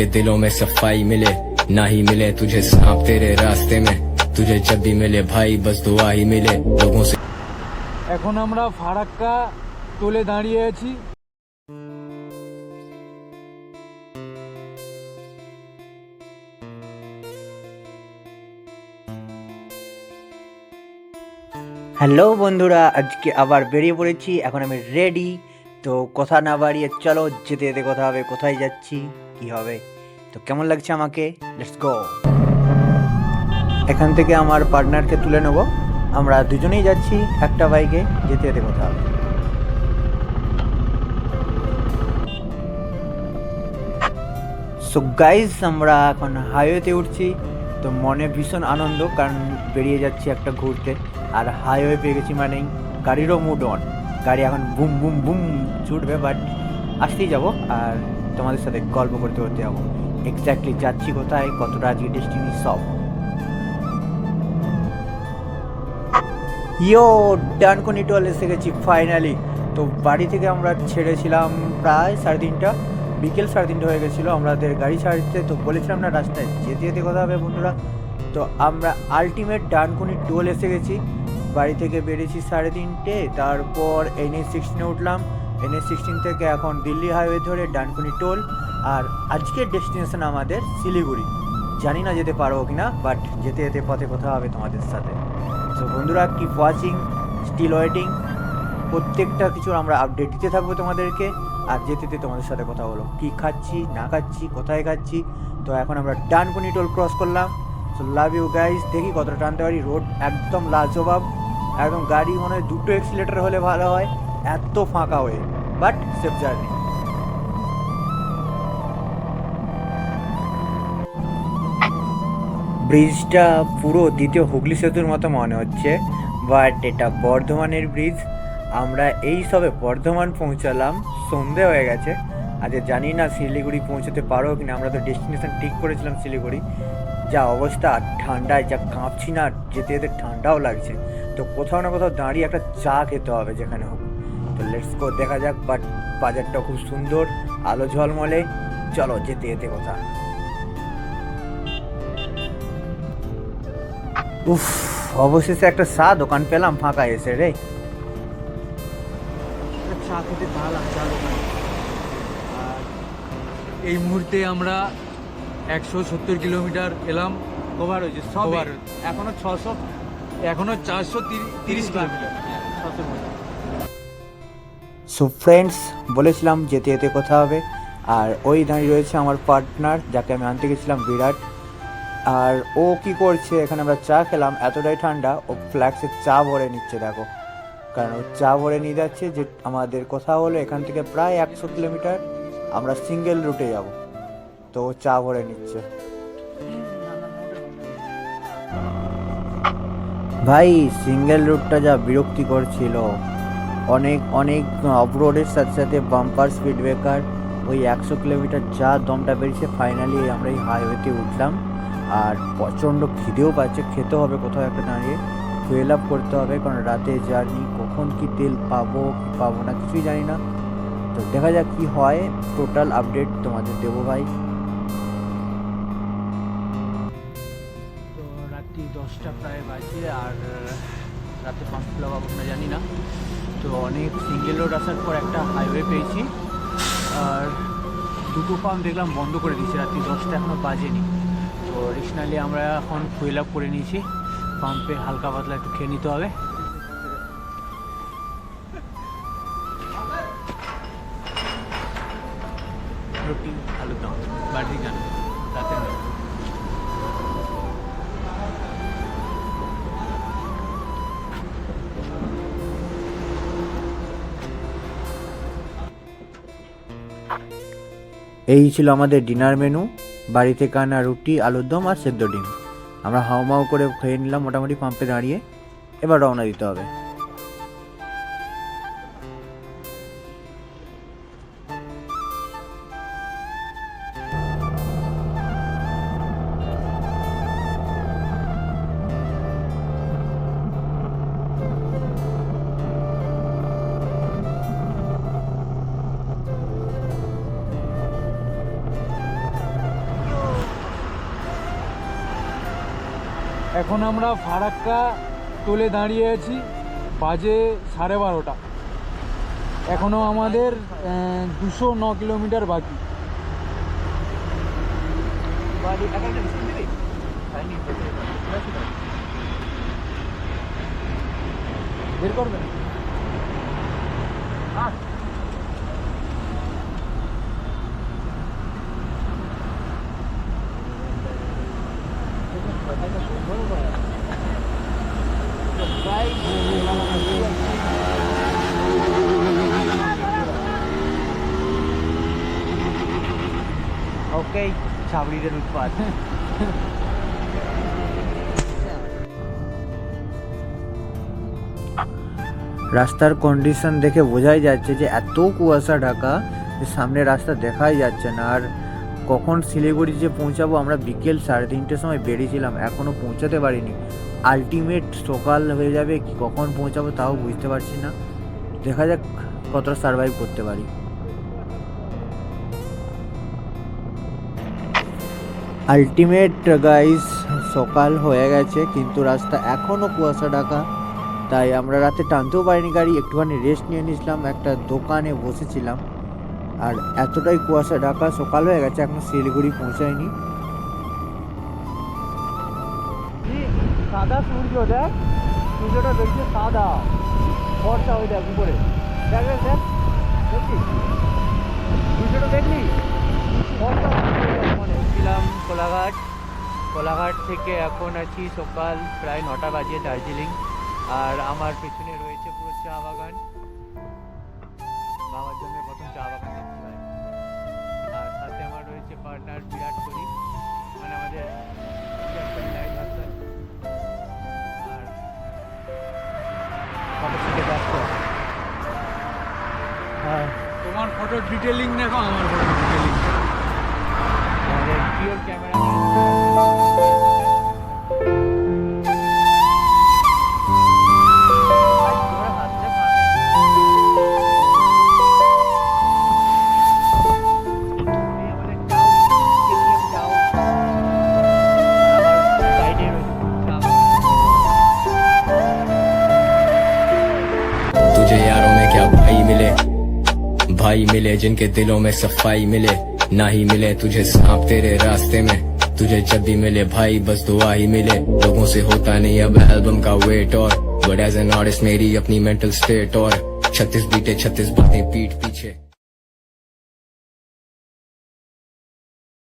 के दिलों में सफाई मिले, ना ही मिले तुझे सांप तेरे रास्ते में, तुझे जब भी मिले भाई बस दुआ ही मिले लोगों से। এখন আমরা ফারাক্কা টোলে দাঁড়িয়ে আছি। হ্যালো বন্ধুরা, আজকে আবার বেরিয়ে পড়েছি। এখন আমি রেডি, তো কথা না বাড়িয়ে চলো যেতে যেতে কথা হবে, কোথায় যাচ্ছি কি হবে, তো কেমন লাগছে আমাকে, লেটস গো। এখান থেকে আমার পার্টনারকে তুলে নেব, আমরা দুজনেই যাচ্ছি একটা বাইকে, যেতে যেতে কথা হবে। সো গাইজ, আমরা এখন হাইওয়েতে উঠছি, তো মনে ভীষণ আনন্দ, কারণ বেরিয়ে যাচ্ছি একটা ঘুরতে, আর হাইওয়ে পেয়ে গেছি মানেই গাড়িরও মুড অন, গাড়ি এখন বুম বুম বুম ছুটবে, বাট আসতেই যাবো আর তোমাদের সাথে গল্প করতে করতে যাবো এক্স্যাক্টলি যাচ্ছি কোথায়, কতটা আজকে ডেস্টিনি সব। ইয়ো ডানকুনি টোল এসে গেছি ফাইনালি। তো বাড়ি থেকে আমরা ছেড়েছিলাম প্রায় 3:30, বিকেল 3:30 হয়ে গেছিলো আমাদের গাড়ি ছাড়তে। তো বলেছিলাম না রাস্তায় যেতে যেতে কথা হবে বন্ধুরা, তো আমরা আলটিমেট ডানকুনি টোল এসে গেছি। বাড়ি থেকে বেরিয়েছি 3:30, তারপর NH16 উঠলাম, NH16 থেকে এখন দিল্লি হাইওয়ে ধরে ডানকুনি টোল, আর আজকের ডেস্টিনেশন আমাদের শিলিগুড়ি। জানি না যেতে পারবো কিনা, বাট যেতে যেতে পথে কথা হবে তোমাদের সাথে। তো বন্ধুরা কিপ ওয়াচিং, স্টিল ওয়েটিং, প্রত্যেকটা কিছুর আমরা আপডেট দিতে থাকবো তোমাদেরকে, আর যেতে যেতে তোমাদের সাথে কথা বলো কী খাচ্ছি না খাচ্ছি কোথায় খাচ্ছি। তো এখন আমরা ডানকুনি টোল ক্রস করলাম। সো লাভ ইউ গাইজ, দেখি কতটা টানতে পারি। রোড একদম লাজবাব, একদম গাড়ি মনে হয় 2টো এক্সিলেটার হলে ভালো হয়, এত ফাঁকা হয়ে, বাট সেফ জার্নি। ব্রিজটা পুরো দ্বিতীয় হুগলি সেতুর মতো মনে হচ্ছে, বাট এটা বর্ধমানের ব্রিজ। আমরা এই সবে বর্ধমান পৌঁছালাম, সন্ধে হয়ে গেছে। আজ জানি না শিলিগুড়ি পৌঁছতে পারো কিনা, আমরা তো ডেস্টিনেশন ঠিক করেছিলাম শিলিগুড়ি। যা অবস্থা, ঠান্ডায় যা কাঁপছি না, যেতে যেতে ঠান্ডাও লাগছে। তো কোথাও না কোথাও দাঁড়িয়ে একটা চা খেতে হবে যেখানে হোক। তো লেটস গো, দেখা যাক। বাট বাজারটা খুব সুন্দর, আলো ঝলমলে, চলো যেতে যেতে কথা। উফ, অবশেষে একটা চা দোকান পেলাম ফাঁকা এসে রে, চা খেতে পারলাম চা দোকান। আর এই মুহূর্তে আমরা 170 কিলোমিটার এলাম, কভার হয়েছে সব, Cover। এখনো 600, এখনো 430 কিলোমিটার। সো ফ্রেন্ডস, বলেছিলাম যেতে যেতে কথা হবে, আর ওই দাঁড়িয়ে রয়েছে আমার পার্টনার যাকে আমি আনতে গেছিলাম, বিরাট। আর ও কি করছে, এখানে আমরা চা খেলাম, এতটাই ঠান্ডা ও ফ্ল্যাক্সে চা ভরে নিচ্ছে দেখো, কারণ ও চা ভরে নিয়ে যাচ্ছে। যে আমাদের কথা হলো এখান থেকে প্রায় 100 কিলোমিটার আমরা সিঙ্গেল রুটে যাব, তো ও চা ভরে নিচ্ছে। ভাই সিঙ্গেল রুটটা যা বিরক্তিকর ছিল, অনেক অনেক অফরোডের সাথে সাথে বাম্পার স্পিড ব্রেকার, ওই 100 কিলোমিটার যা দমটা বেরিয়েছে। ফাইনালি আমরা এই হাইওয়েতে উঠলাম, আর প্রচণ্ড খিদেও পাচ্ছে, খেতে হবে কোথাও একটা দাঁড়িয়ে, ফুয়েল আপ করতে হবে, কারণ রাতে জার্নি, কখন কি তেল পাবো কি পাবো না কিছুই জানি না। তো দেখা যাক কি হয়, টোটাল আপডেট তোমাদের দেবো ভাই। তো রাত্রি 10টা প্রায় বাজে, আর রাতে পাম্প খোলা পাবো না জানি না। তো অনেক সিঙ্গেল রোড আসার পর একটা হাইওয়ে পেয়েছি, আর 2টো পাম্প দেখলাম বন্ধ করে দিয়েছে, রাত্রি 10টা এখনও বাজেনি। তো রিশনালি আমরা এখন ফুয়েল আপ করে নিয়েছি, পাম্পে হালকা পাতলা একটু খেয়ে নিতে হবে। রুটি আলুর দম বাড়ি যান রাতে নেই। এই ছিল আমাদের ডিনার মেনু, বাড়ি থেকে আনা রুটি আলুর দম আর সেদ্ধ ডিম। আমরা হাওমাও করে খেয়ে নিলাম মোটামুটি পাম্পে দাঁড়িয়ে, এবার রওনা দিতে হবে। এখন আমরা ফারাক্কা টোলে দাঁড়িয়ে আছি, বাজে 12:30। এখনও আমাদের 209 কিলোমিটার বাকি। বের করবেন? ওকে, ছাবড়িদের উৎপাত। রাস্তার কন্ডিশন দেখে বোঝাই যাচ্ছে যে এত কুয়াশা ঢাকা যে সামনে রাস্তা দেখাই যাচ্ছে না। আর কখন শিলিগুড়ি যে পৌঁছাবো, আমরা বিকেল 3:30টার সময় বেরিয়েছিলাম, এখনও পৌঁছাতে পারিনি। আলটিমেট সকাল হয়ে যাবে, কি কখন পৌঁছাবো তাও বুঝতে পারছি না। দেখা যাক কতটা সার্ভাইভ করতে পারি। আলটিমেট গাইস, সকাল হয়ে গেছে কিন্তু রাস্তা এখনও কুয়াশা ঢাকা, তাই আমরা রাতে টানতেও পারিনি গাড়ি। একটুখানি রেস্ট নিয়ে নিয়েছিলাম, একটা দোকানে বসেছিলাম। আর এতটাই কুয়াশা ঢাকা, সকাল হয়ে গেছে, এখনো শিলিগুড়ি পৌঁছায়নি। সাদা সূর্য, দেখ সূর্যটা দেখছে সাদা, ফর্সা হয়ে দেখ উপরে, দেখ দেখ দেখ, দেখছি সূর্যটা দেখলি, ফর্সা মনে ছিলাম। কোলাঘাট থেকে এখন আছি সকাল প্রায় 9টা বাজে দার্জিলিং। আর আমার পেছনে রয়েছে পুরো চা বাগান, বাবার জন্য প্রথম চা বাগান দেখতে পাই। আর সাথে আমার রয়েছে পার্টনার বিরাট কোহলি, মানে আমাদের লাইভ ভার্সন। আর ফটো থেকে ব্যস্ত। হ্যাঁ, তোমার ফটোর ডিটেলিং দেখো, আমার ফটোর ডিটেলিং। আমাদের পিওর ক্যামেরা। तुझे यारों में क्या भाई मिले जिनके दिलों में सफाई मिले, ना ही मिले तुझे सांप तेरे रास्ते में। तुझे जब भी मिले भाई बस दुआ ही मिले। लोगों से होता नहीं अब एल्बम का वेट, और बट एज एन आर्टिस्ट मेरी अपनी मेंटल स्टेट, और 36 बीटे 36 बातें पीठ पीछे।